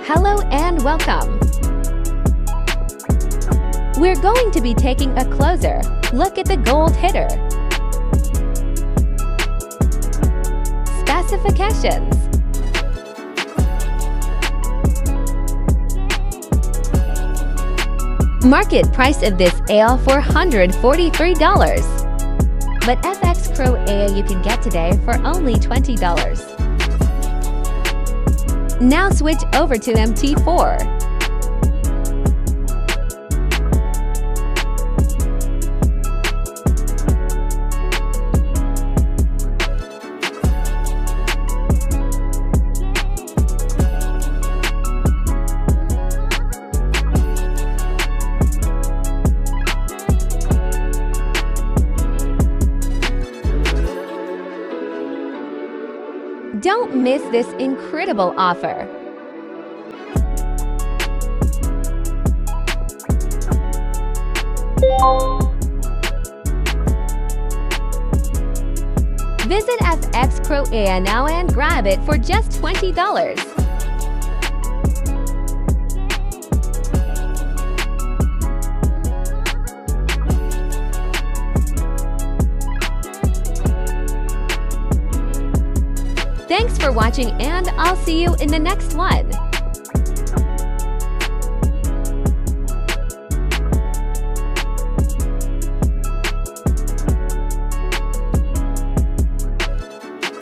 Hello and welcome. We're going to be taking a closer look at the Gold Hitter. Specifications. Market price of this AL $443, but FX Pro AL you can get today for only $20. Now switch over to MT4. Don't miss this incredible offer. Visit FX Pro EA now and grab it for just $20. Thanks for watching, and I'll see you in the next one.